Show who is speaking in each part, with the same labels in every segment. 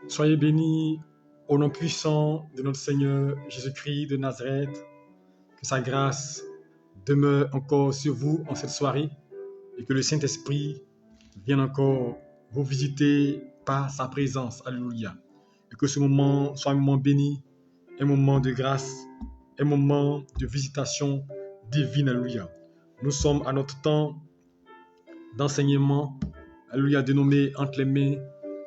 Speaker 1: Soyez bénis au nom puissant de notre Seigneur Jésus-Christ de Nazareth. Que sa grâce demeure encore sur vous en cette soirée et que le Saint-Esprit vienne encore vous visiter par sa présence. Alléluia. Et que ce moment soit un moment béni, un moment de grâce, un moment de visitation divine. Alléluia. Nous sommes à notre temps d'enseignement. Alléluia, dénommé entre les mains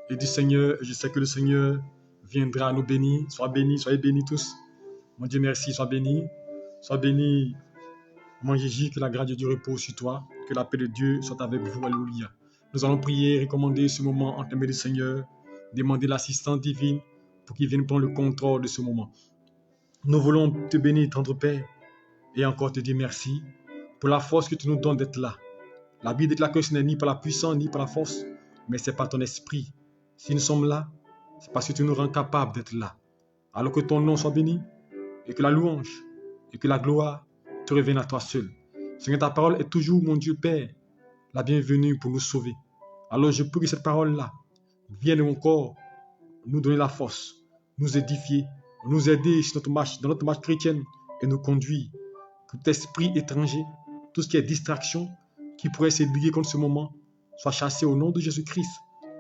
Speaker 1: et du Seigneur. Je sais que le Seigneur viendra nous bénir. Soyez bénis tous. Mon Dieu, merci, sois béni. Sois béni, mon Jésus, que la grâce de Dieu repose sur toi, que la paix de Dieu soit avec vous. Alléluia. Nous allons prier, recommander ce moment entre les mains du Seigneur, demander l'assistance divine pour qu'il vienne prendre le contrôle de ce moment. Nous voulons te bénir, tendre Père, et encore te dire merci pour la force que tu nous donnes d'être là. La Bible déclare que ce n'est ni par la puissance, ni par la force, mais c'est par ton esprit. Si nous sommes là, c'est parce que tu nous rends capables d'être là. Alors que ton nom soit béni, et que la louange, et que la gloire te reviennent à toi seul. Seigneur, ta parole est toujours, mon Dieu Père, la bienvenue pour nous sauver. Alors je prie que cette parole-là vienne encore nous donner la force, nous édifier, nous aider sur dans notre marche chrétienne et nous conduire. Que tout esprit étranger, tout ce qui est distraction, qui pourrait s'éduquer contre ce moment, soit chassé au nom de Jésus-Christ.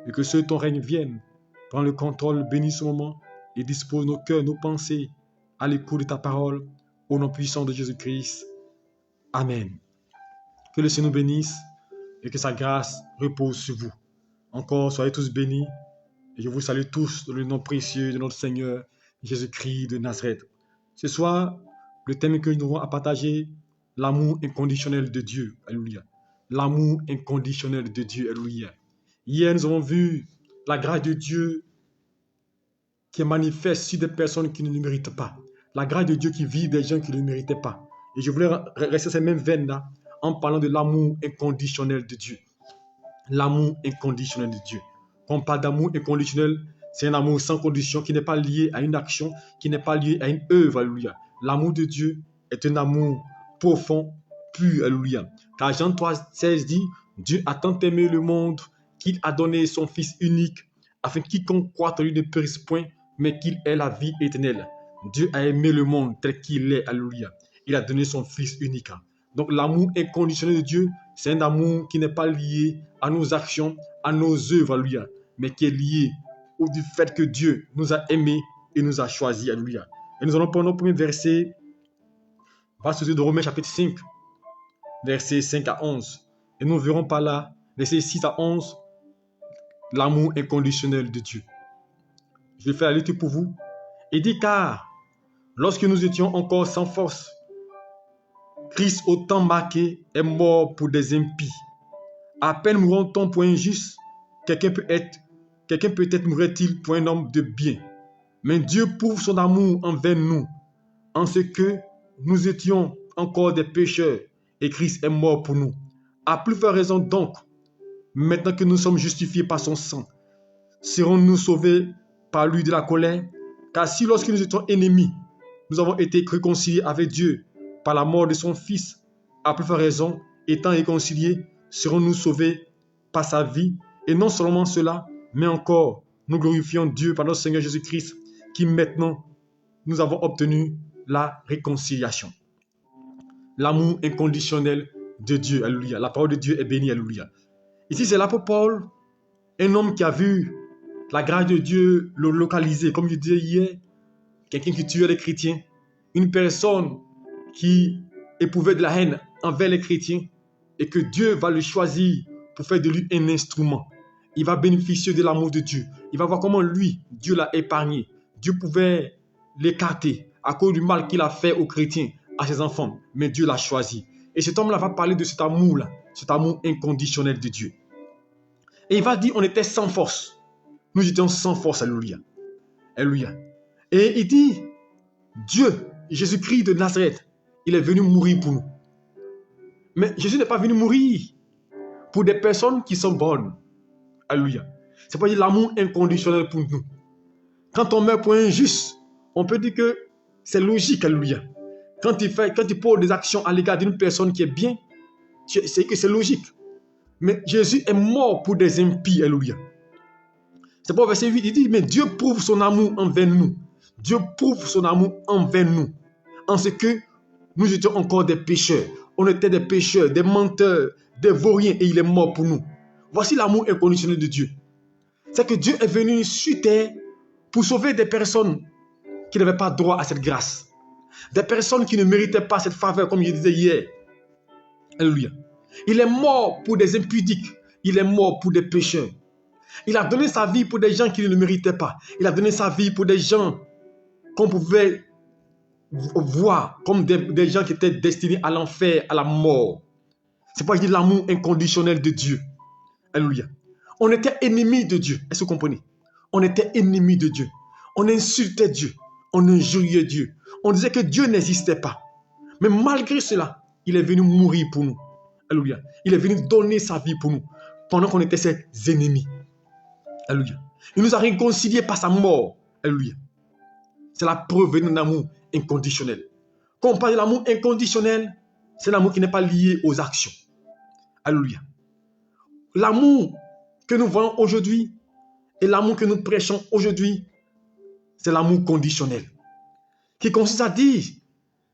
Speaker 1: Et que ce ton règne vienne, prends le contrôle, bénis ce moment et dispose nos cœurs, nos pensées à l'écoute de ta parole, au nom puissant de Jésus-Christ. Amen. Que le Seigneur nous bénisse et que sa grâce repose sur vous. Encore, soyez tous bénis et je vous salue tous dans le nom précieux de notre Seigneur Jésus-Christ de Nazareth. Ce soir, le thème que nous avons à partager, l'amour inconditionnel de Dieu. Alléluia. L'amour inconditionnel de Dieu. Alléluia. Hier, nous avons vu la grâce de Dieu qui est manifeste sur des personnes qui ne le méritent pas. La grâce de Dieu qui vit des gens qui ne le méritaient pas. Et je voulais rester ces mêmes veines-là en parlant de l'amour inconditionnel de Dieu. L'amour inconditionnel de Dieu. Quand on parle d'amour inconditionnel, c'est un amour sans condition qui n'est pas lié à une action, qui n'est pas lié à une œuvre. Alléluia. L'amour de Dieu est un amour profond, pur. Alléluia. Car Jean 3,16 dit, Dieu a tant aimé le monde qu'il a donné son Fils unique, afin que quiconque croit en lui ne périsse point, mais qu'il ait la vie éternelle. Dieu a aimé le monde tel qu'il est. Alléluia. Il a donné son Fils unique. Donc l'amour inconditionnel de Dieu, c'est un amour qui n'est pas lié à nos actions, à nos œuvres, alléluia, mais qui est lié au fait que Dieu nous a aimés et nous a choisis, alléluia. Et nous allons prendre notre premier verset, de Romains chapitre 5, versets 5 à 11. Et nous verrons par là, versets 6 à 11, l'amour inconditionnel de Dieu. Je vais faire la lecture pour vous. Il dit, car lorsque nous étions encore sans force, Christ, au temps marqué, est mort pour des impies. À peine mourra-t-on pour un juste, quelqu'un peut-être mourrait-il pour un homme de bien. Mais Dieu prouve son amour envers nous, en ce que nous étions encore des pécheurs, et Christ est mort pour nous. À plus forte raison donc, maintenant que nous sommes justifiés par son sang, serons-nous sauvés par lui de la colère? Car si lorsque nous étions ennemis, nous avons été réconciliés avec Dieu par la mort de son Fils, à plus forte raison, étant réconciliés, serons-nous sauvés par sa vie. Et non seulement cela, mais encore, nous glorifions Dieu par notre Seigneur Jésus-Christ, qui maintenant, nous avons obtenu la réconciliation. L'amour inconditionnel de Dieu, alléluia. La parole de Dieu est bénie, alléluia. Ici, c'est l'apôtre Paul, un homme qui a vu la grâce de Dieu le localiser, comme je disais hier, quelqu'un qui tuait les chrétiens, une personne qui éprouvait de la haine envers les chrétiens, et que Dieu va le choisir pour faire de lui un instrument. Il va bénéficier de l'amour de Dieu. Il va voir comment lui, Dieu l'a épargné. Dieu pouvait l'écarter à cause du mal qu'il a fait aux chrétiens, à ses enfants. Mais Dieu l'a choisi. Et cet homme-là va parler de cet amour-là, cet amour inconditionnel de Dieu. Et il va dire, on était sans force. Nous étions sans force, alléluia. Alléluia. Et il dit, Dieu, Jésus-Christ de Nazareth, il est venu mourir pour nous. Mais Jésus n'est pas venu mourir pour des personnes qui sont bonnes. Alléluia. C'est pas dire l'amour inconditionnel pour nous. Quand on meurt pour un juste, on peut dire que c'est logique. Alléluia. Quand il pose des actions à l'égard d'une personne qui est bien, c'est que c'est logique. Mais Jésus est mort pour des impies. Alléluia. C'est pour verset 8, il dit, mais Dieu prouve son amour envers nous. Dieu prouve son amour envers nous. En ce que nous étions encore des pécheurs. On était des pécheurs, des menteurs, des vauriens et il est mort pour nous. Voici l'amour inconditionnel de Dieu. C'est que Dieu est venu sur terre pour sauver des personnes qui n'avaient pas droit à cette grâce. Des personnes qui ne méritaient pas cette faveur, comme je disais hier. Alléluia. Il est mort pour des impudiques. Il est mort pour des pécheurs. Il a donné sa vie pour des gens qui ne le méritaient pas. Il a donné sa vie pour des gens qu'on pouvait voir comme des gens qui étaient destinés à l'enfer, à la mort. C'est pourquoi je dis l'amour inconditionnel de Dieu. Alléluia. On était ennemis de Dieu. Est-ce que vous comprenez? On était ennemis de Dieu. On insultait Dieu. On injuriait Dieu. On disait que Dieu n'existait pas. Mais malgré cela, il est venu mourir pour nous. Alléluia. Il est venu donner sa vie pour nous pendant qu'on était ses ennemis. Alléluia. Il nous a réconciliés par sa mort. Alléluia. C'est la preuve d'un amour inconditionnel. Quand on parle de l'amour inconditionnel, c'est l'amour qui n'est pas lié aux actions. Alléluia. L'amour que nous voyons aujourd'hui et l'amour que nous prêchons aujourd'hui, c'est l'amour conditionnel. Qui consiste à dire,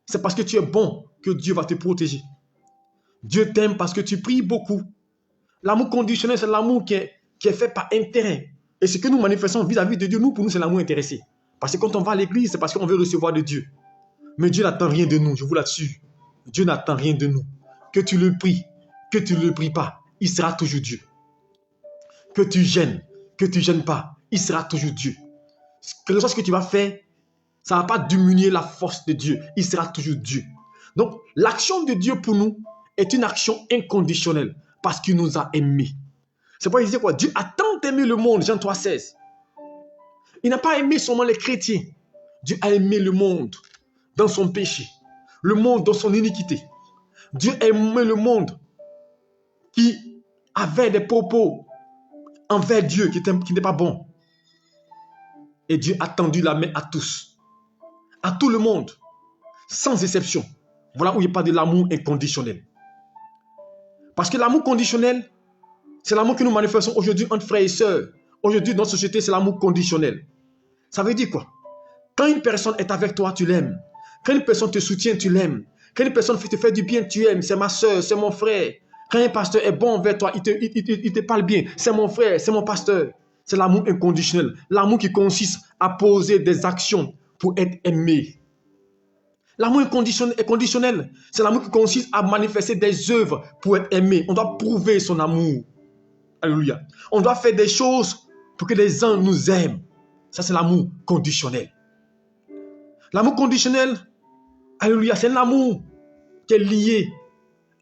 Speaker 1: c'est parce que tu es bon que Dieu va te protéger. Dieu t'aime parce que tu pries beaucoup. L'amour conditionnel, c'est l'amour qui est fait par intérêt. Et ce que nous manifestons vis-à-vis de Dieu, nous, pour nous, c'est l'amour intéressé. Parce que quand on va à l'église, c'est parce qu'on veut recevoir de Dieu. Mais Dieu n'attend rien de nous, je vous l'assure. Dieu n'attend rien de nous. Que tu le pries, que tu ne le pries pas, il sera toujours Dieu. Que tu gênes pas, il sera toujours Dieu. Quelque chose que tu vas faire, ça ne va pas diminuer la force de Dieu. Il sera toujours Dieu. Donc, l'action de Dieu pour nous est une action inconditionnelle parce qu'il nous a aimés. C'est pourquoi il disait quoi? Dieu a tant aimé le monde, Jean 3,16. Il n'a pas aimé seulement les chrétiens. Dieu a aimé le monde dans son péché, le monde dans son iniquité. Dieu a aimé le monde qui avait des propos envers Dieu qui n'étaient pas bons. Et Dieu a tendu la main à tous, à tout le monde, sans exception. Voilà où il n'y a pas de l'amour inconditionnel. Parce que l'amour conditionnel, c'est l'amour que nous manifestons aujourd'hui entre frères et sœurs. Aujourd'hui, dans notre société, c'est l'amour conditionnel. Ça veut dire quoi? Quand une personne est avec toi, tu l'aimes. Quand une personne te soutient, tu l'aimes. Quand une personne te fait du bien, tu aimes. C'est ma soeur, c'est mon frère. Quand un pasteur est bon envers toi, il te parle bien. C'est mon frère, c'est mon pasteur. C'est l'amour inconditionnel. L'amour qui consiste à poser des actions pour être aimé. L'amour inconditionnel, c'est l'amour qui consiste à manifester des œuvres pour être aimé. On doit prouver son amour. Alléluia. On doit faire des choses pour que les gens nous aiment. Ça, c'est l'amour conditionnel. L'amour conditionnel, alléluia, c'est un amour qui est lié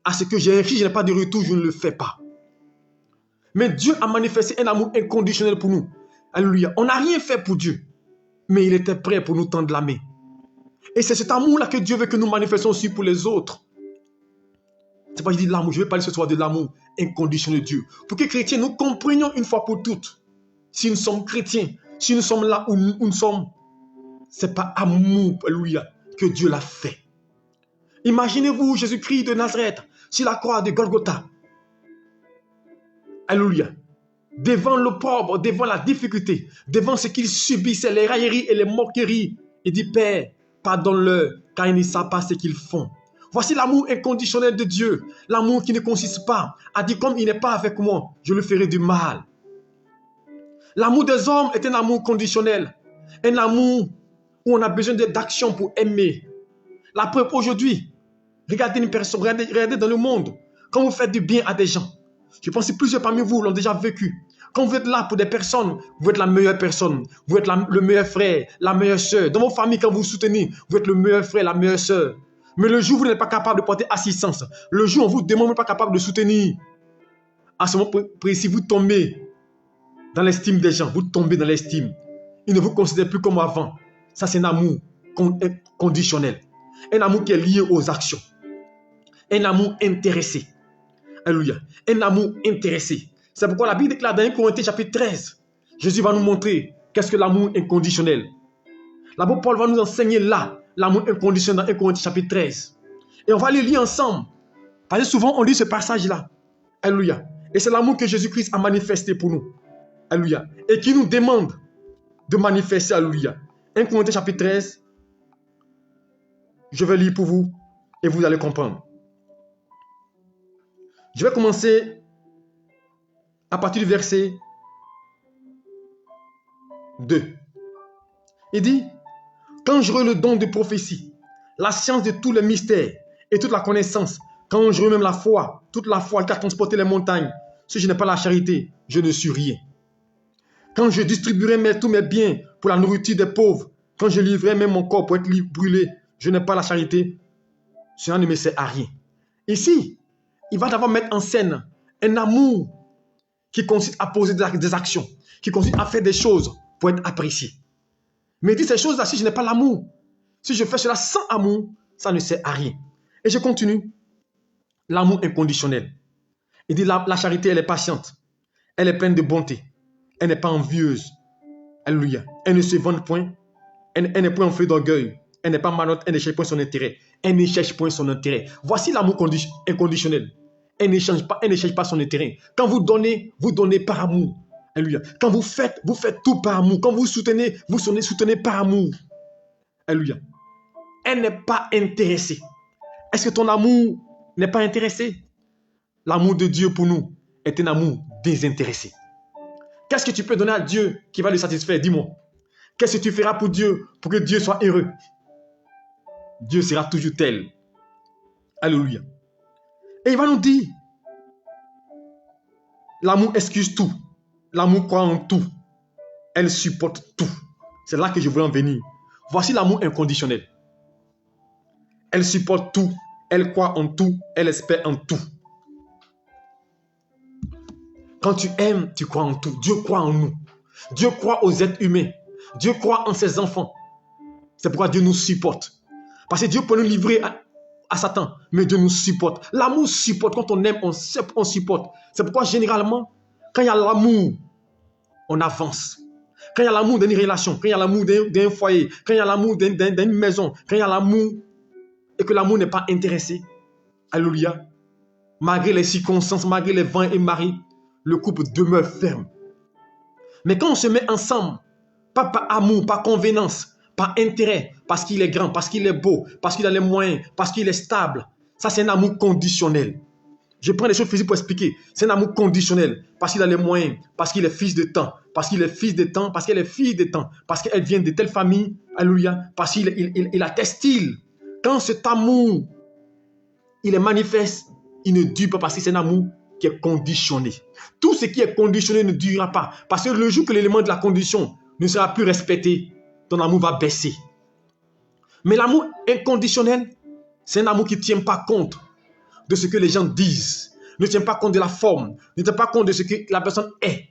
Speaker 1: à ce que si je n'ai pas de retour, je ne le fais pas. Mais Dieu a manifesté un amour inconditionnel pour nous. Alléluia. On n'a rien fait pour Dieu, mais il était prêt pour nous tendre la main. Et c'est cet amour-là que Dieu veut que nous manifestions aussi pour les autres. C'est pas que je dis de l'amour, je vais parler ce soir de l'amour inconditionnel de Dieu. Pour que les chrétiens, nous comprenions une fois pour toutes, si nous sommes chrétiens, si nous sommes là où nous sommes, c'est pas amour, alléluia, que Dieu l'a fait. Imaginez-vous Jésus-Christ de Nazareth, sur la croix de Golgotha. Alléluia. Devant l'opprobre, devant la difficulté, devant ce qu'il subissait, les railleries et les moqueries. Il dit, Père, pardonne-leur, car ils ne savent pas ce qu'ils font. Voici l'amour inconditionnel de Dieu. L'amour qui ne consiste pas à dire, comme il n'est pas avec moi, je lui ferai du mal. L'amour des hommes est un amour conditionnel. Un amour où on a besoin d'action pour aimer. La preuve aujourd'hui, regardez une personne, regardez dans le monde. Quand vous faites du bien à des gens, je pense que plusieurs parmi vous l'ont déjà vécu. Quand vous êtes là pour des personnes, vous êtes la meilleure personne. Vous êtes le meilleur frère, la meilleure soeur. Dans vos familles, quand vous vous soutenez, vous êtes le meilleur frère, la meilleure soeur. Mais le jour où vous n'êtes pas capable de porter assistance, le jour où on vous demande, vous n'êtes pas capable de soutenir, à ce moment précis, vous tombez dans l'estime des gens. Vous tombez dans l'estime. Ils ne vous considèrent plus comme avant. Ça, c'est un amour conditionnel. Un amour qui est lié aux actions. Un amour intéressé. Alléluia. Un amour intéressé. C'est pourquoi la Bible déclare dans 1 Corinthiens chapitre 13, Jésus va nous montrer qu'est-ce que l'amour inconditionnel. L'apôtre Paul va nous enseigner là, l'amour inconditionnel dans 1 Corinthiens chapitre 13. Et on va les lire ensemble. Parce que souvent on lit ce passage-là. Alléluia. Et c'est l'amour que Jésus-Christ a manifesté pour nous. Alléluia. Et qui nous demande de manifester, alléluia. 1 Corinthiens chapitre 13, je vais lire pour vous et vous allez comprendre. Je vais commencer à partir du verset 2. Il dit, quand j'aurai le don de prophétie, la science de tous les mystères et toute la connaissance, quand j'aurai même la foi, toute la foi qui a transporté les montagnes, si je n'ai pas la charité, je ne suis rien. Quand je distribuerai tous mes biens pour la nourriture des pauvres, quand je livrerai même mon corps pour être brûlé, je n'ai pas la charité, cela ne me sert à rien. Ici, il va d'abord mettre en scène un amour qui consiste à poser des actions, qui consiste à faire des choses pour être apprécié. Mais il dit ces choses-là, si je n'ai pas l'amour, si je fais cela sans amour, ça ne sert à rien. Et je continue. L'amour inconditionnel. Il dit la charité, elle est patiente. Elle est pleine de bonté. Elle n'est pas envieuse. Alléluia. Elle ne se vante point. Elle n'est point enflée d'orgueil. Elle n'est pas malhonnête. Elle ne cherche point son intérêt. Elle ne cherche point son intérêt. Voici l'amour inconditionnel. Elle ne cherche pas son intérêt. Quand vous donnez par amour. Alléluia. Quand vous faites tout par amour. Quand vous soutenez par amour. Alléluia. Elle n'est pas intéressée. Est-ce que ton amour n'est pas intéressé? L'amour de Dieu pour nous est un amour désintéressé. Qu'est-ce que tu peux donner à Dieu qui va le satisfaire? Dis-moi. Qu'est-ce que tu feras pour Dieu pour que Dieu soit heureux? Dieu sera toujours tel. Alléluia. Et il va nous dire, l'amour excuse tout. L'amour croit en tout. Elle supporte tout. C'est là que je voulais en venir. Voici l'amour inconditionnel. Elle supporte tout. Elle croit en tout. Elle espère en tout. Quand tu aimes, tu crois en tout. Dieu croit en nous. Dieu croit aux êtres humains. Dieu croit en ses enfants. C'est pourquoi Dieu nous supporte. Parce que Dieu peut nous livrer à Satan, mais Dieu nous supporte. L'amour supporte. Quand on aime, on supporte. C'est pourquoi généralement, quand il y a l'amour, on avance. Quand il y a l'amour d'une relation, quand il y a l'amour d'un foyer, quand il y a l'amour d'une maison, quand il y a l'amour et que l'amour n'est pas intéressé, alléluia, malgré les circonstances, malgré les vents et marées, le couple demeure ferme. Mais quand on se met ensemble, pas par amour, par convenance, par intérêt, parce qu'il est grand, parce qu'il est beau, parce qu'il a les moyens, parce qu'il est stable, ça c'est un amour conditionnel. Je prends les choses physiques pour expliquer. C'est un amour conditionnel, parce qu'il a les moyens, parce qu'il est fils de temps, parce qu'il est fils de temps, parce qu'elle est fille de temps, parce qu'elle vient de telle famille, alléluia, parce qu'il a tel style. Quand cet amour, il est manifeste, il ne dure pas parce que c'est un amour qui est conditionné. Tout ce qui est conditionné ne durera pas. Parce que le jour que l'élément de la condition ne sera plus respecté, ton amour va baisser. Mais l'amour inconditionnel, c'est un amour qui ne tient pas compte de ce que les gens disent, ne tient pas compte de la forme, ne tient pas compte de ce que la personne est.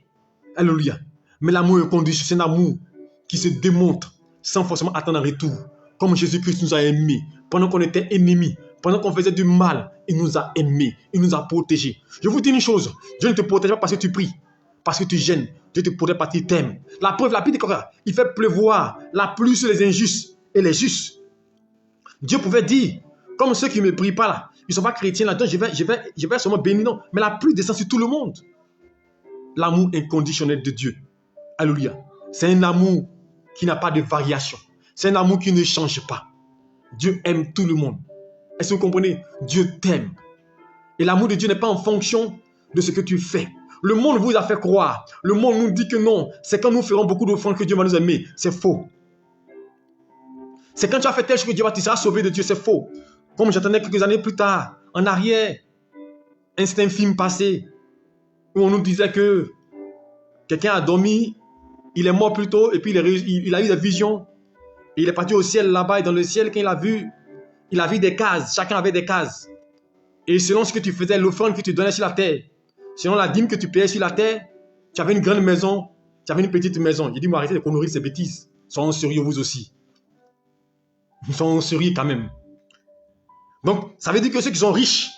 Speaker 1: Alléluia. Mais l'amour inconditionnel, c'est un amour qui se démontre sans forcément attendre un retour. Comme Jésus-Christ nous a aimés pendant qu'on était ennemis, pendant qu'on faisait du mal, il nous a aimés, il nous a protégés. Je vous dis une chose, Dieu ne te protège pas parce que tu pries, parce que tu gênes. Dieu te protège parce qu'il t'aime. La preuve, la Bible dit qu'il fait pleuvoir la pluie sur les injustes et les justes. Dieu pouvait dire, comme ceux qui ne me prient pas là, ils ne sont pas chrétiens là-dedans, je vais seulement bénir, non. Mais la pluie descend sur tout le monde. L'amour inconditionnel de Dieu. Alléluia. C'est un amour qui n'a pas de variation. C'est un amour qui ne change pas. Dieu aime tout le monde. Est-ce que vous comprenez? Dieu t'aime. Et l'amour de Dieu n'est pas en fonction de ce que tu fais. Le monde vous a fait croire. Le monde nous dit que non. C'est quand nous ferons beaucoup d'offrandes que Dieu va nous aimer. C'est faux. C'est quand tu as fait telle chose que Dieu va te sera sauvé de Dieu. C'est faux. Comme j'entendais quelques années plus tard, en arrière, un certain film passé, où on nous disait que quelqu'un a dormi, il est mort plus tôt, et puis il a eu des visions. Et il est parti au ciel là-bas, et dans le ciel, quand il a vu des cases. Chacun avait des cases. Et selon ce que tu faisais, l'offrande que tu donnais sur la terre, selon la dîme que tu payais sur la terre, tu avais une grande maison, tu avais une petite maison. Il dit, arrêtez de connourrir ces bêtises. Soyons sérieux vous aussi. Soyons sérieux quand même. Donc, ça veut dire que ceux qui sont riches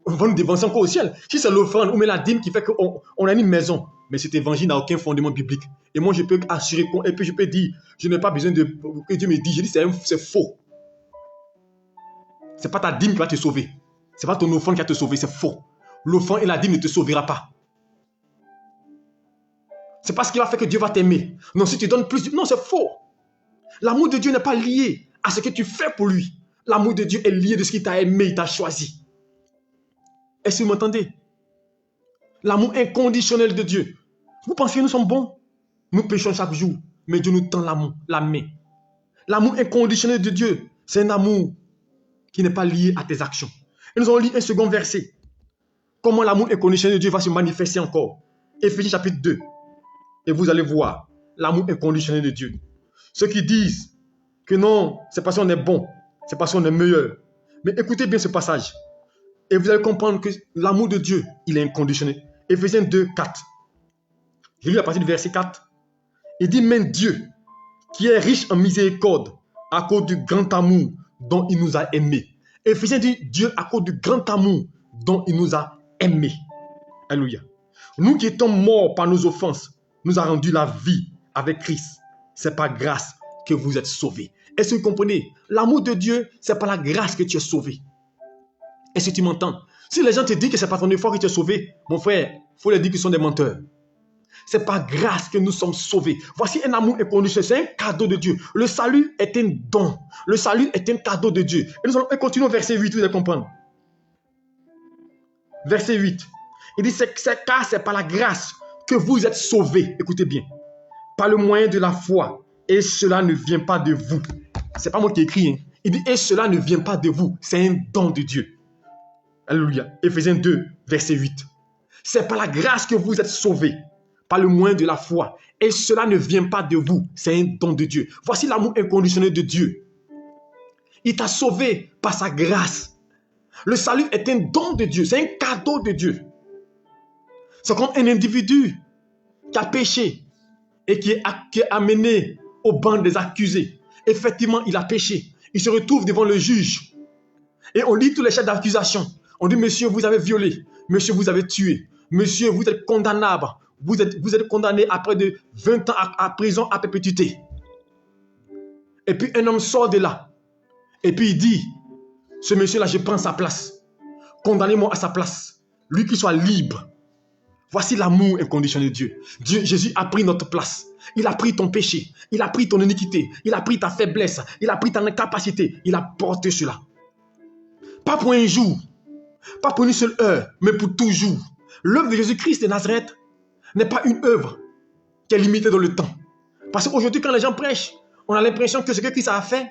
Speaker 1: vont nous dévancer encore au ciel. Si c'est l'offrande ou même la dîme qui fait qu'on a une maison, mais cet évangile n'a aucun fondement biblique. Et moi, je peux assurer, et puis je peux dire, je n'ai pas besoin que Dieu me dise. Je dis, c'est faux. Ce n'est pas ta dîme qui va te sauver. Ce n'est pas ton offrande qui va te sauver, c'est faux. L'offrande et la dîme ne te sauvera pas. C'est pas ce qui va faire que Dieu va t'aimer. Non, si tu donnes plus... Non, c'est faux. L'amour de Dieu n'est pas lié à ce que tu fais pour lui. L'amour de Dieu est lié de ce qu'il t'a aimé, il t'a choisi. Est-ce que vous m'entendez? L'amour inconditionnel de Dieu. Vous pensez que nous sommes bons? Nous péchons chaque jour, mais Dieu nous tend l'amour, la main. L'amour inconditionnel de Dieu, c'est un amour qui n'est pas lié à tes actions. Et nous allons lire un second verset. Comment l'amour inconditionnel de Dieu va se manifester encore. Éphésiens chapitre 2. Et vous allez voir l'amour inconditionnel de Dieu. Ceux qui disent que non, c'est parce qu'on est bon, c'est parce qu'on est meilleur. Mais écoutez bien ce passage. Et vous allez comprendre que l'amour de Dieu, il est inconditionnel. Éphésiens 2, 4. Je lis à partir du verset 4. Il dit, mais Dieu, qui est riche en miséricorde, à cause du grand amour dont il nous a aimés. Éphésiens dit, Dieu, à cause du grand amour dont il nous a aimés. Alléluia. Nous qui étions morts par nos offenses, nous a rendu la vie avec Christ. C'est par grâce que vous êtes sauvés. Est-ce que vous comprenez? L'amour de Dieu, c'est par la grâce que tu es sauvé. Est-ce que tu m'entends? Si les gens te disent que c'est par ton effort que tu es sauvé, mon frère, il faut leur dire qu'ils sont des menteurs. C'est par grâce que nous sommes sauvés. Voici un amour inconditionnel. C'est un cadeau de Dieu. Le salut est un don. Le salut est un cadeau de Dieu. Et nous allons continuer au verset 8, vous allez comprendre. Verset 8. Il dit, car c'est par la grâce que vous êtes sauvés. Écoutez bien. Par le moyen de la foi. Et cela ne vient pas de vous. Ce n'est pas moi qui écris. Hein. Il dit, et cela ne vient pas de vous. C'est un don de Dieu. Alléluia. Éphésiens 2, verset 8. C'est par la grâce que vous êtes sauvés. Par le moyen de la foi. Et cela ne vient pas de vous. C'est un don de Dieu. Voici l'amour inconditionnel de Dieu. Il t'a sauvé par sa grâce. Le salut est un don de Dieu. C'est un cadeau de Dieu. C'est comme un individu qui a péché et qui est amené au banc des accusés. Effectivement, il a péché. Il se retrouve devant le juge. Et on lit tous les chefs d'accusation. On dit, monsieur, vous avez violé. Monsieur, vous avez tué. Monsieur, vous êtes condamnable. Vous êtes condamné à près de 20 ans à prison à perpétuité. Et puis un homme sort de là. Et puis il dit, ce monsieur-là, je prends sa place. Condamnez-moi à sa place. Lui qui soit libre. Voici l'amour inconditionnel de Dieu. Jésus a pris notre place. Il a pris ton péché. Il a pris ton iniquité. Il a pris ta faiblesse. Il a pris ta incapacité. Il a porté cela. Pas pour un jour. Pas pour une seule heure. Mais pour toujours. L'œuvre de Jésus-Christ de Nazareth n'est pas une œuvre qui est limitée dans le temps. Parce qu'aujourd'hui, quand les gens prêchent, on a l'impression que ce que Christ a fait,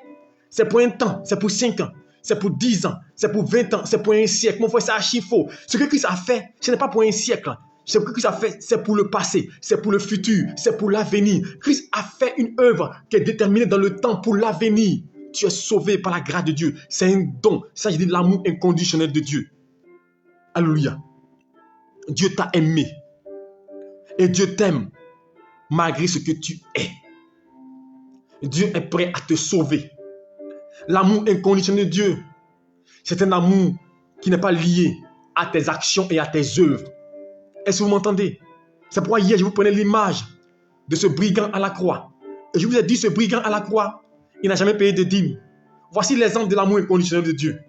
Speaker 1: c'est pour un temps, c'est pour 5 ans, c'est pour 10 ans, c'est pour 20 ans, c'est pour un siècle. Mon frère, c'est archi faux. Ce que Christ a fait, ce n'est pas pour un siècle. Ce que Christ a fait, c'est pour le passé, c'est pour le futur, c'est pour l'avenir. Christ a fait une œuvre qui est déterminée dans le temps pour l'avenir. Tu es sauvé par la grâce de Dieu. C'est un don. Ça, je dis de l'amour inconditionnel de Dieu. Alléluia. Dieu t'a aimé. Et Dieu t'aime malgré ce que tu es. Dieu est prêt à te sauver. L'amour inconditionnel de Dieu, c'est un amour qui n'est pas lié à tes actions et à tes œuvres. Est-ce que vous m'entendez? C'est pourquoi hier, je vous prenais l'image de ce brigand à la croix. Et je vous ai dit, ce brigand à la croix, il n'a jamais payé de dîme. Voici l'exemple de l'amour inconditionnel de Dieu.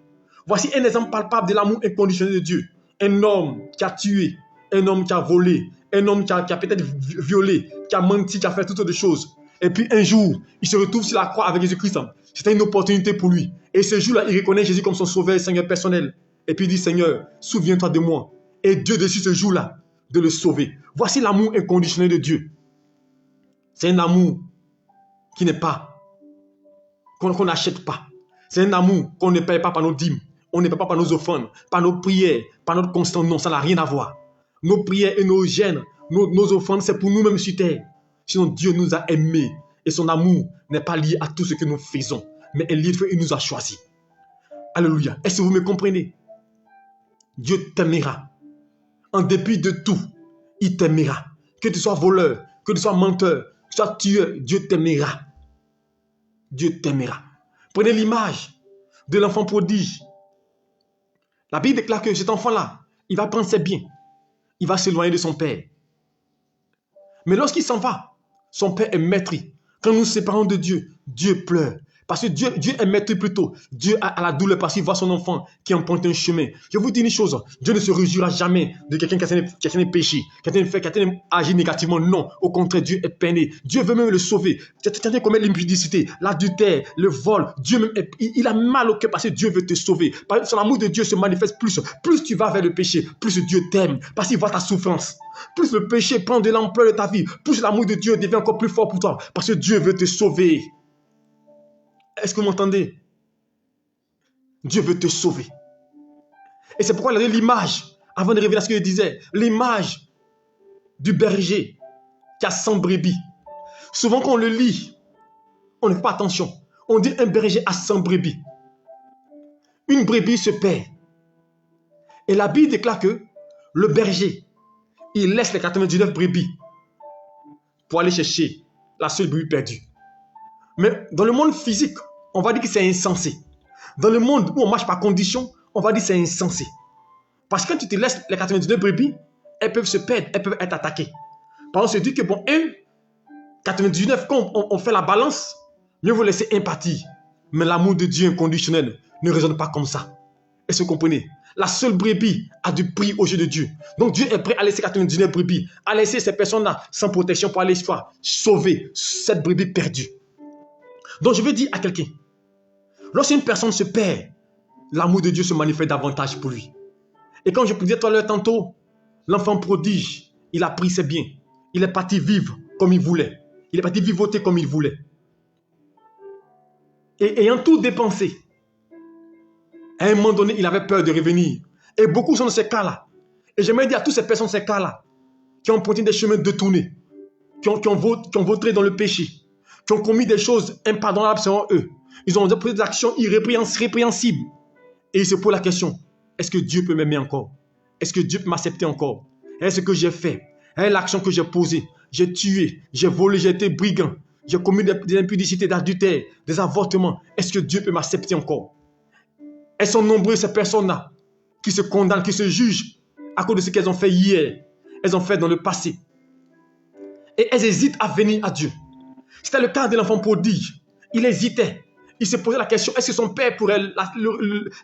Speaker 1: Voici un exemple palpable de l'amour inconditionnel de Dieu. Un homme qui a tué, un homme qui a volé, un homme qui a peut-être violé, qui a menti, qui a fait toutes sortes de choses. Et puis un jour, il se retrouve sur la croix avec Jésus-Christ. C'était une opportunité pour lui. Et ce jour-là, il reconnaît Jésus comme son sauveur, Seigneur personnel. Et puis il dit, Seigneur, souviens-toi de moi. Et Dieu décide ce jour-là de le sauver. Voici l'amour inconditionnel de Dieu. C'est un amour qui n'est pas, qu'on n'achète pas. C'est un amour qu'on ne paye pas par nos dîmes. On ne paye pas par nos offrandes, par nos prières, par notre constant. Non, ça n'a rien à voir. Nos prières et nos gênes, nos offrandes, c'est pour nous-mêmes sur terre. Sinon, Dieu nous a aimés. Et son amour n'est pas lié à tout ce que nous faisons. Mais est lié, il nous a choisis. Alléluia. Est-ce que vous me comprenez? Dieu t'aimera. En dépit de tout, il t'aimera. Que tu sois voleur, que tu sois menteur, que tu sois tueur, Dieu t'aimera. Dieu t'aimera. Prenez l'image de l'enfant prodige. La Bible déclare que cet enfant-là, il va prendre ses biens. Il va s'éloigner de son père. Mais lorsqu'il s'en va, son père est meurtri. Quand nous nous séparons de Dieu, Dieu pleure. Parce que Dieu est maître plutôt. Dieu a la douleur parce qu'il voit son enfant qui emprunte un chemin. Je vous dis une chose, Dieu ne se réjouira jamais de quelqu'un qui a péché, qui a agi négativement. Non, au contraire, Dieu est peiné. Dieu veut même le sauver. Quelqu'un commet l'impudicité, l'adultère, le vol. Dieu même, il a mal au cœur parce que Dieu veut te sauver. Son amour de Dieu se manifeste plus. Plus tu vas vers le péché, plus Dieu t'aime parce qu'il voit ta souffrance. Plus le péché prend de l'ampleur de ta vie, plus l'amour de Dieu devient encore plus fort pour toi parce que Dieu veut te sauver. Est-ce que vous m'entendez? Dieu veut te sauver. Et c'est pourquoi il a l'image, avant de révéler ce qu'il disait, l'image du berger qui a 100 brebis. Souvent quand on le lit, on ne fait pas attention. On dit un berger a 100 brebis. Une brebis se perd. Et la Bible déclare que le berger, il laisse les 99 brebis pour aller chercher la seule brebis perdue. Mais dans le monde physique, on va dire que c'est insensé. Dans le monde où on marche par condition, on va dire que c'est insensé. Parce que quand tu te laisses les 99 brebis, elles peuvent se perdre, elles peuvent être attaquées. Par exemple, on se dit que bon, 99, quand on fait la balance, mieux vaut laisser un parti. Mais l'amour de Dieu inconditionnel ne raisonne pas comme ça. Est-ce que vous comprenez? La seule brebis a du prix aux yeux de Dieu. Donc Dieu est prêt à laisser 99 brebis, à laisser ces personnes-là sans protection pour aller sauver cette brebis perdue. Donc je veux dire à quelqu'un, lorsqu'une personne se perd, l'amour de Dieu se manifeste davantage pour lui. Et comme je vous disais tout à l'heure tantôt, l'enfant prodige, il a pris ses biens. Il est parti vivre comme il voulait. Il est parti vivoter comme il voulait. Et ayant tout dépensé, à un moment donné, il avait peur de revenir. Et beaucoup sont dans ces cas-là. Et j'aimerais dire à toutes ces personnes, ces cas-là, qui ont emprunté des chemins détournés, qui ont vautré dans le péché, qui ont commis des choses impardonnables selon eux. Ils ont posé des actions répréhensibles. Et ils se posent la question, est-ce que Dieu peut m'aimer encore? Est-ce que Dieu peut m'accepter encore? Est-ce que j'ai fait? L'action que j'ai posée, j'ai tué, j'ai volé, j'ai été brigand, j'ai commis des impudicités, d'adultère, des avortements. Est-ce que Dieu peut m'accepter encore? Elles sont nombreuses ces personnes-là qui se condamnent, qui se jugent à cause de ce qu'elles ont fait hier, elles ont fait dans le passé. Et elles hésitent à venir à Dieu. C'était le cas de l'enfant prodige. Il hésitait. Il se posait la question, est-ce que son père pourrait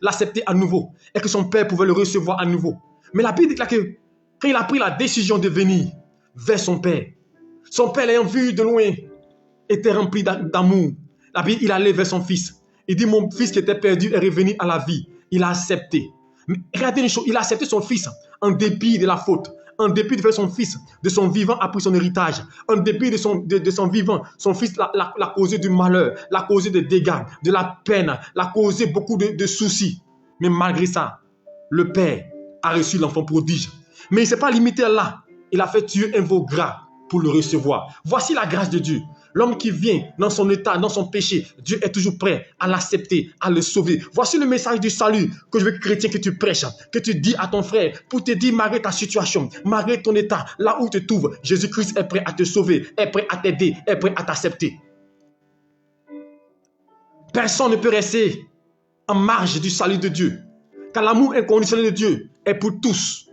Speaker 1: l'accepter à nouveau? Est-ce que son père pouvait le recevoir à nouveau? Mais la Bible déclare que quand il a pris la décision de venir vers son père l'ayant vu de loin, était rempli d'amour. La Bible, il allait vers son fils. Il dit, mon fils qui était perdu est revenu à la vie. Il a accepté. Mais regardez une chose, il a accepté son fils en dépit de la faute. En dépit de faire son fils, de son vivant, a pris son héritage. En dépit de son vivant, son fils l'a causé du malheur, l'a causé des dégâts, de la peine, l'a causé beaucoup de soucis. Mais malgré ça, le père a reçu l'enfant prodige. Mais il ne s'est pas limité à là. Il a fait tuer un veau gras pour le recevoir. Voici la grâce de Dieu. L'homme qui vient dans son état, dans son péché, Dieu est toujours prêt à l'accepter, à le sauver. Voici le message du salut que je veux, chrétien, que tu prêches, que tu dis à ton frère pour te dire, malgré ta situation, malgré ton état, là où tu te trouves, Jésus-Christ est prêt à te sauver, est prêt à t'aider, est prêt à t'accepter. Personne ne peut rester en marge du salut de Dieu, car l'amour inconditionnel de Dieu est pour tous.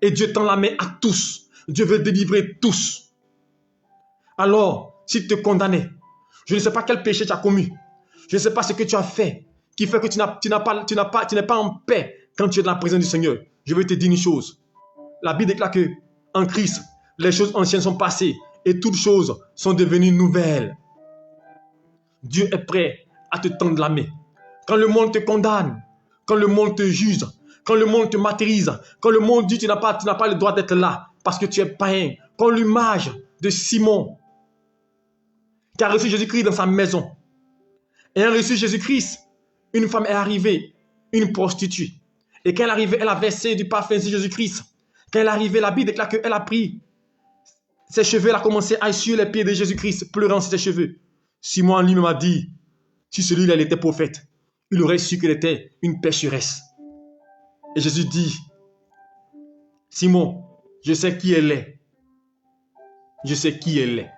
Speaker 1: Et Dieu tend la main à tous. Dieu veut délivrer tous. Alors, s'il te condamnait, je ne sais pas quel péché tu as commis. Je ne sais pas ce que tu as fait qui fait que tu n'es pas en paix quand tu es dans la présence du Seigneur. Je vais te dire une chose. La Bible déclare que en Christ, les choses anciennes sont passées et toutes choses sont devenues nouvelles. Dieu est prêt à te tendre la main. Quand le monde te condamne, quand le monde te juge, quand le monde te martyrise, quand le monde dit que tu n'as pas le droit d'être là parce que tu es païen, quand l'image de Simon qui a reçu Jésus-Christ dans sa maison, ayant reçu Jésus-Christ, une femme est arrivée, une prostituée. Et quand elle est arrivée, elle a versé du parfum sur Jésus-Christ. Quand elle est arrivée, la Bible déclare qu'elle a pris ses cheveux, elle a commencé à essuyer les pieds de Jésus-Christ, pleurant sur ses cheveux. Simon lui-même a dit, si celui-là était prophète, il aurait su qu'elle était une pécheresse. Et Jésus dit, Simon, je sais qui elle est. Je sais qui elle est.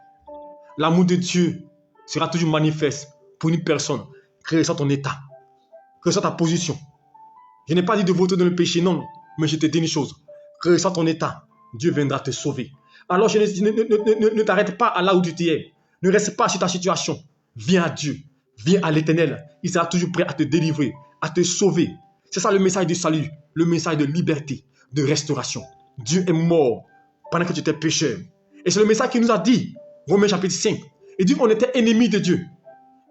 Speaker 1: L'amour de Dieu sera toujours manifeste pour une personne, quel que soit ton état, quelle que soit ta position. Je n'ai pas dit de voter dans le péché, non, mais je te dis une chose, quel que soit ton état, Dieu viendra te sauver. Alors ne t'arrête pas à là où tu es, ne reste pas sur ta situation, viens à Dieu, viens à l'Éternel. Il sera toujours prêt à te délivrer, à te sauver. C'est ça le message de salut, le message de liberté, de restauration. Dieu est mort pendant que tu étais pécheur. Et c'est le message qu'il nous a dit, Romains chapitre 5. Il dit qu'on était ennemis de Dieu.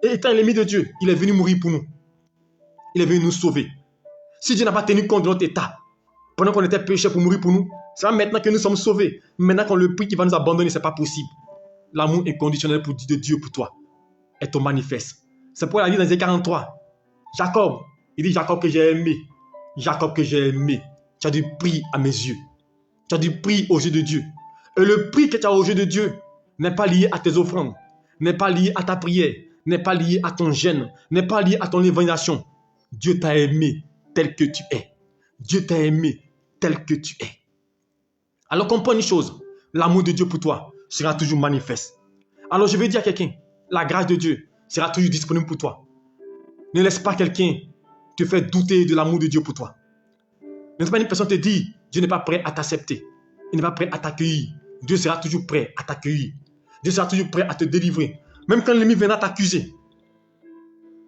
Speaker 1: Et étant ennemi de Dieu, il est venu mourir pour nous. Il est venu nous sauver. Si Dieu n'a pas tenu compte de notre état, pendant qu'on était pécheurs pour mourir pour nous, c'est maintenant que nous sommes sauvés. Maintenant qu'on le prie qui va nous abandonner, ce n'est pas possible. L'amour inconditionnel de Dieu pour toi est au manifeste. C'est pourquoi il a dit dans Ésaïe 43, Jacob, il dit Jacob que j'ai aimé. Jacob que j'ai aimé. Tu as du prix à mes yeux. Tu as du prix aux yeux de Dieu. Et le prix que tu as aux yeux de Dieu n'est pas lié à tes offrandes, n'est pas lié à ta prière, n'est pas lié à ton jeûne, n'est pas lié à ton évangélisation. Dieu t'a aimé tel que tu es. Dieu t'a aimé tel que tu es. Alors comprends une chose, l'amour de Dieu pour toi sera toujours manifeste. Alors je vais dire à quelqu'un, la grâce de Dieu sera toujours disponible pour toi. Ne laisse pas quelqu'un te faire douter de l'amour de Dieu pour toi. Ne laisse pas une personne te dire, Dieu n'est pas prêt à t'accepter. Il n'est pas prêt à t'accueillir. Dieu sera toujours prêt à t'accueillir. Dieu sera toujours prêt à te délivrer. Même quand l'ennemi viendra t'accuser,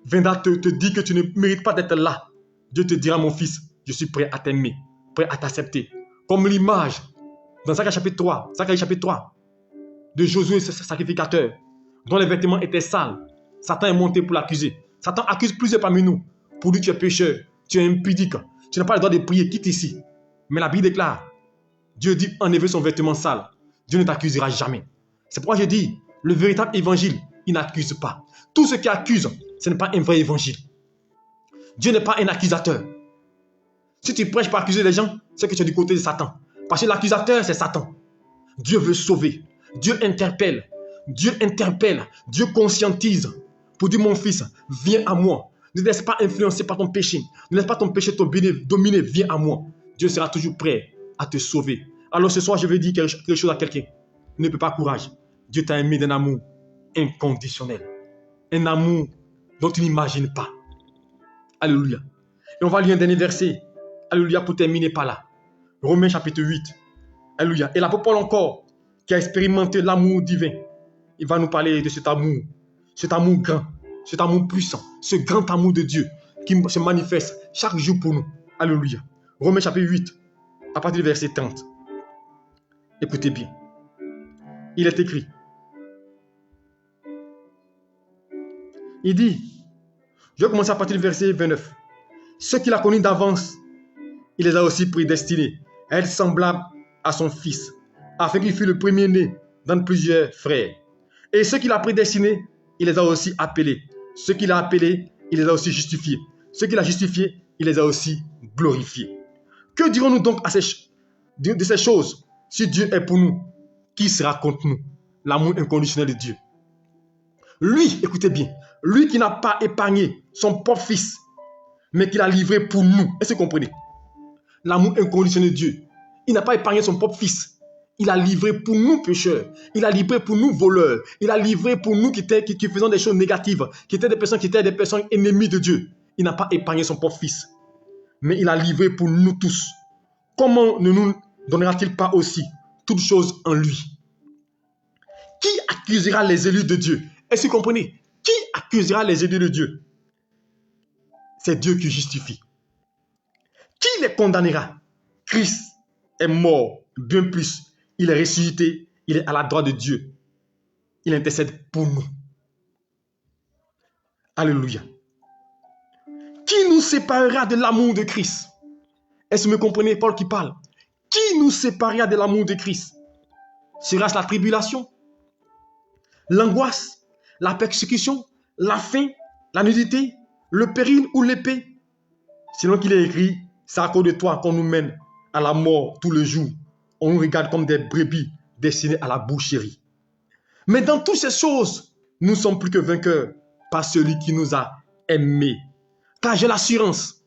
Speaker 1: viendra te dire que tu ne mérites pas d'être là, Dieu te dira, mon fils, je suis prêt à t'aimer, prêt à t'accepter. Comme l'image dans Zacharie chapitre 3 de Josué, ce sacrificateur, dont les vêtements étaient sales. Satan est monté pour l'accuser. Satan accuse plusieurs parmi nous pour dire tu es pécheur, tu es impudique, tu n'as pas le droit de prier, quitte ici. Mais la Bible déclare, Dieu dit enlevez son vêtement sale. Dieu ne t'accusera jamais. C'est pourquoi je dis, le véritable évangile, il n'accuse pas. Tout ce qui accuse, ce n'est pas un vrai évangile. Dieu n'est pas un accusateur. Si tu prêches pour accuser les gens, c'est que tu es du côté de Satan. Parce que l'accusateur, c'est Satan. Dieu veut sauver. Dieu interpelle. Dieu conscientise. Pour dire, mon fils, viens à moi. Ne laisse pas influencer par ton péché. Ne laisse pas ton péché te dominer. Viens à moi. Dieu sera toujours prêt à te sauver. Alors ce soir, je vais dire quelque chose à quelqu'un. Ne peux pas courage. Dieu t'a aimé d'un amour inconditionnel. Un amour dont tu n'imagines pas. Alléluia. Et on va lire un dernier verset. Alléluia, pour terminer par là. Romains chapitre 8. Alléluia. Et l'apôtre Paul encore, qui a expérimenté l'amour divin, il va nous parler de cet amour grand, cet amour puissant, ce grand amour de Dieu qui se manifeste chaque jour pour nous. Alléluia. Romains chapitre 8, à partir du verset 30. Écoutez bien. Il est écrit. Il dit, je vais commencer à partir du verset 29. Ceux qu'il a connus d'avance, il les a aussi prédestinés à être semblables à son fils, afin qu'il fût le premier-né dans plusieurs frères. Et ceux qu'il a prédestinés, il les a aussi appelés. Ceux qu'il a appelés, il les a aussi justifiés. Ceux qu'il a justifiés, il les a aussi glorifiés. Que dirons-nous donc de ces choses? Si Dieu est pour nous, qui sera contre nous? L'amour inconditionnel de Dieu. Lui, écoutez bien, lui qui n'a pas épargné son propre fils, mais qui l'a livré pour nous. Est-ce que vous comprenez? L'amour inconditionnel de Dieu. Il n'a pas épargné son propre fils. Il a livré pour nous pécheurs. Il a livré pour nous voleurs. Il a livré pour nous qui faisions des choses négatives, qui étaient des personnes ennemies de Dieu. Il n'a pas épargné son propre fils. Mais il a livré pour nous tous. Comment ne nous donnera-t-il pas aussi toutes choses en lui? Qui accusera les élus de Dieu? Est-ce que vous comprenez? Qui accusera les élus de Dieu? C'est Dieu qui justifie. Qui les condamnera? Christ est mort, bien plus. Il est ressuscité, il est à la droite de Dieu. Il intercède pour nous. Alléluia. Qui nous séparera de l'amour de Christ? Est-ce que vous me comprenez, Paul qui parle? Qui nous séparera de l'amour de Christ? Sera-ce la tribulation, l'angoisse, la persécution, la faim, la nudité, le péril ou l'épée? Sinon qu'il est écrit, c'est à cause de toi qu'on nous mène à la mort tout le jour. On nous regarde comme des brebis destinées à la boucherie. Mais dans toutes ces choses, nous ne sommes plus que vainqueurs par celui qui nous a aimés. Car j'ai l'assurance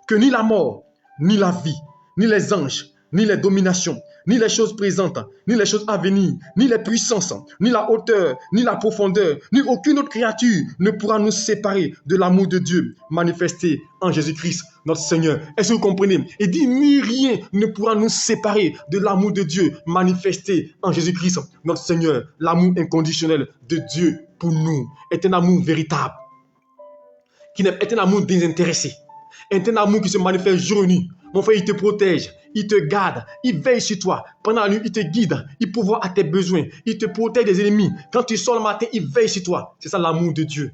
Speaker 1: que ni la mort, ni la vie, ni les anges, ni les dominations, ni les choses présentes, ni les choses à venir, ni les puissances, ni la hauteur, ni la profondeur, ni aucune autre créature ne pourra nous séparer de l'amour de Dieu manifesté en Jésus-Christ, notre Seigneur. Est-ce que vous comprenez? Il dit, ni rien ne pourra nous séparer de l'amour de Dieu manifesté en Jésus-Christ, notre Seigneur. L'amour inconditionnel de Dieu pour nous est un amour véritable, qui est un amour désintéressé, est un amour qui se manifeste jour et nuit. Mon frère, il te protège, il te garde, il veille sur toi. Pendant la nuit, il te guide, il pourvoit à tes besoins, il te protège des ennemis. Quand tu sors le matin, il veille sur toi. C'est ça l'amour de Dieu.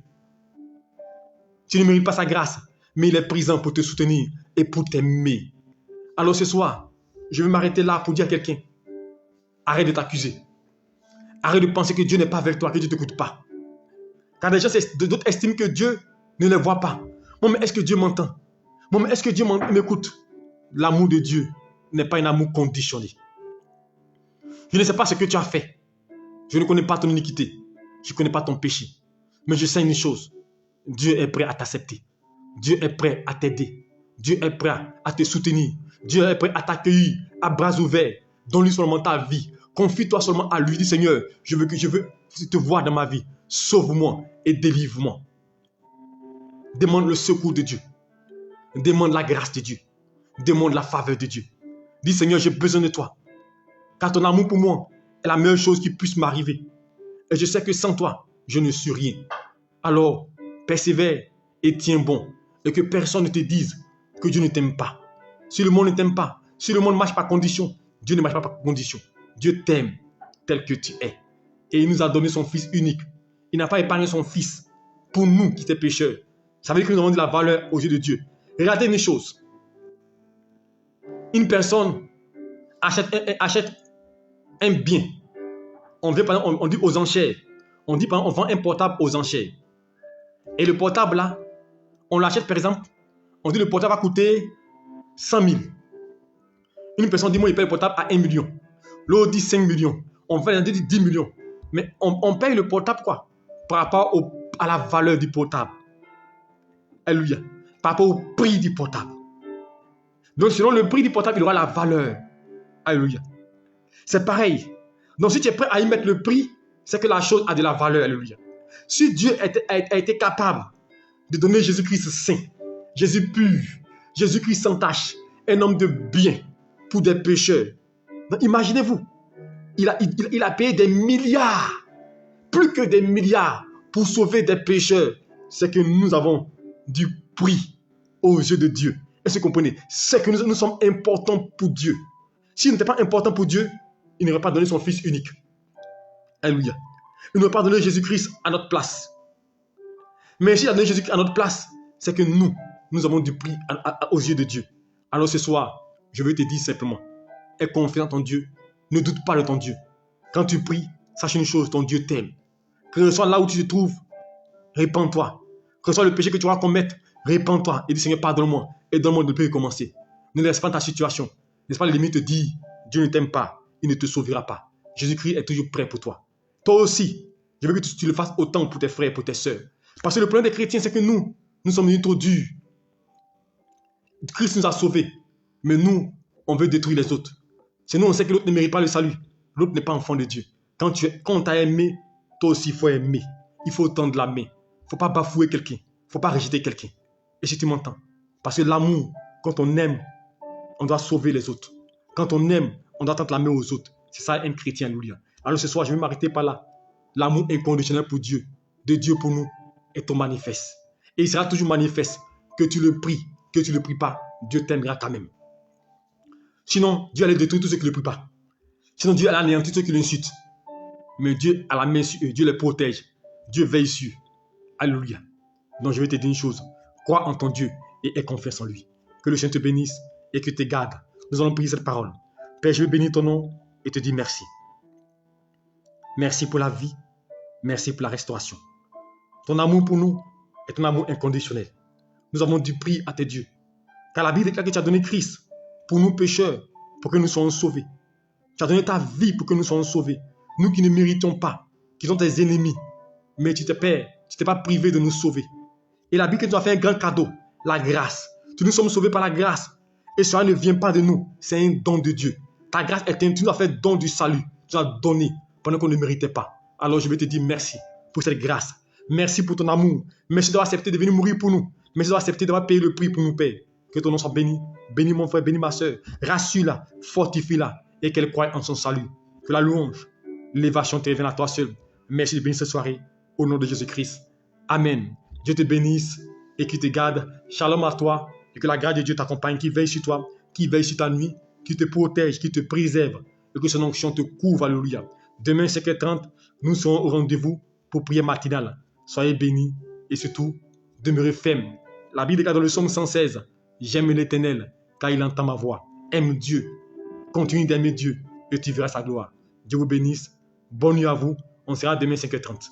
Speaker 1: Tu ne mérites pas sa grâce, mais il est présent pour te soutenir et pour t'aimer. Alors ce soir, je vais m'arrêter là pour dire à quelqu'un, arrête de t'accuser. Arrête de penser que Dieu n'est pas avec toi, que Dieu ne t'écoute pas. Car des gens, d'autres estiment que Dieu ne les voit pas. Moi, mais est-ce que Dieu m'entend? Moi, mais est-ce que Dieu m'écoute? L'amour de Dieu n'est pas un amour conditionné. Je ne sais pas ce que tu as fait. Je ne connais pas ton iniquité. Je ne connais pas ton péché. Mais je sais une chose. Dieu est prêt à t'accepter. Dieu est prêt à t'aider. Dieu est prêt à te soutenir. Dieu est prêt à t'accueillir à bras ouverts. Donne-lui seulement ta vie. Confie-toi seulement à lui. Dis, Seigneur, je veux te voir dans ma vie. Sauve-moi et délivre-moi. Demande le secours de Dieu. Demande la grâce de Dieu. Demande la faveur de Dieu. Dis, Seigneur, j'ai besoin de toi. Car ton amour pour moi est la meilleure chose qui puisse m'arriver. Et je sais que sans toi, je ne suis rien. Alors, persévère et tiens bon. Et que personne ne te dise que Dieu ne t'aime pas. Si le monde ne t'aime pas, si le monde marche par condition, Dieu ne marche pas par condition. Dieu t'aime tel que tu es. Et il nous a donné son Fils unique. Il n'a pas épargné son Fils pour nous qui étions pécheurs. Ça veut dire que nous avons de la valeur aux yeux de Dieu. Regardez une chose. Une personne achète un bien. On dit aux enchères. On dit, on vend un portable aux enchères. Et le portable là, on l'achète par exemple, on dit le portable va coûter 100 000. Une personne dit, moi, il paye le portable à 1 million. L'autre dit 5 millions. On va dire 10 millions. Mais on paye le portable quoi? Par rapport à la valeur du portable. Alléluia. Par rapport au prix du portable. Donc, selon le prix du portable, il aura la valeur. Alléluia. C'est pareil. Donc, si tu es prêt à y mettre le prix, c'est que la chose a de la valeur. Alléluia. Si Dieu a été capable de donner Jésus-Christ saint, Jésus pur, Jésus-Christ sans tache, un homme de bien pour des pécheurs. Donc, imaginez-vous, il a payé des milliards, plus que des milliards, pour sauver des pécheurs. C'est que nous avons du prix aux yeux de Dieu. Est-ce que vous comprenez? C'est que nous sommes importants pour Dieu. S'il n'était pas important pour Dieu, il n'aurait pas donné son Fils unique. Alléluia. Il n'aurait pas donné Jésus-Christ à notre place. Mais s'il a donné Jésus-Christ à notre place, c'est que nous avons du prix aux yeux de Dieu. Alors ce soir, je veux te dire simplement, aie confiance en ton Dieu. Ne doute pas de ton Dieu. Quand tu pries, sache une chose, ton Dieu t'aime. Que ce soit là où tu te trouves, répands-toi. Que ce soit le péché que tu vas commettre, répands-toi et dis, Seigneur, pardonne-moi et donne-moi de plus recommencer. Ne laisse pas ta situation. Laisse pas les limites te dire, Dieu ne t'aime pas, il ne te sauvera pas. Jésus-Christ est toujours prêt pour toi. Toi aussi, je veux que tu le fasses autant pour tes frères et pour tes sœurs. Parce que le problème des chrétiens, c'est que nous sommes devenus trop durs. Christ nous a sauvés, mais nous, on veut détruire les autres. C'est nous, on sait que l'autre ne mérite pas le salut. L'autre n'est pas enfant de Dieu. Quand on t'a aimé, toi aussi, il faut aimer. Il faut tendre la main. Il ne faut pas bafouer quelqu'un. Il ne faut pas rejeter quelqu'un. Et si tu m'entends, parce que l'amour, quand on aime, on doit sauver les autres. Quand on aime, on doit tendre la main aux autres. C'est ça un chrétien, alléluia. Alors ce soir, je vais m'arrêter par là. L'amour inconditionnel pour Dieu, de Dieu pour nous, est au manifeste. Et il sera toujours manifeste. Que tu le pries, que tu ne le pries pas, Dieu t'aimera quand même. Sinon, Dieu allait détruire tous ceux qui ne le prient pas. Sinon, Dieu allait anéantir ceux qui l'insultent. Mais Dieu a la main sur eux, Dieu les protège. Dieu veille sur eux. Alléluia. Donc je vais te dire une chose. Crois en ton Dieu et aie confiance en lui. Que le Seigneur te bénisse et que te garde. Nous allons prier cette parole. Père, je vais bénir ton nom et te dire merci. Merci pour la vie. Merci pour la restauration. Ton amour pour nous est un amour inconditionnel. Nous avons du prix à tes dieux. Car la Bible déclare que tu as donné Christ pour nous pécheurs, pour que nous soyons sauvés. Tu as donné ta vie pour que nous soyons sauvés. Nous qui ne méritons pas, qui sommes tes ennemis. Mais tu t'es pas privé de nous sauver. Et la Bible nous a fait un grand cadeau, la grâce. Nous sommes sauvés par la grâce. Et cela ne vient pas de nous, c'est un don de Dieu. Ta grâce est infinie. Tu nous as fait don du salut. Tu nous as donné pendant qu'on ne méritait pas. Alors je vais te dire merci pour cette grâce. Merci pour ton amour. Merci d'avoir accepté de venir mourir pour nous. Merci d'avoir accepté d'avoir payé le prix pour nous, Père. Que ton nom soit béni. Bénis mon frère, bénis ma soeur. Rassure-la, fortifie-la et qu'elle croie en son salut. Que la louange, l'élévation te revienne à toi seul. Merci de bénir cette soirée. Au nom de Jésus-Christ. Amen. Dieu te bénisse et qu'il te garde. Shalom à toi et que la grâce de Dieu t'accompagne, qui veille sur toi, qui veille sur ta nuit, qui te protège, qui te préserve et que son onction te couvre. Alléluia. Demain, 5h30, nous serons au rendez-vous pour prière matinale. Soyez bénis et surtout, demeurez fermes. La Bible déclare dans le psaume 116, j'aime l'Éternel car il entend ma voix. Aime Dieu. Continue d'aimer Dieu et tu verras sa gloire. Dieu vous bénisse. Bonne nuit à vous. On sera demain 5h30.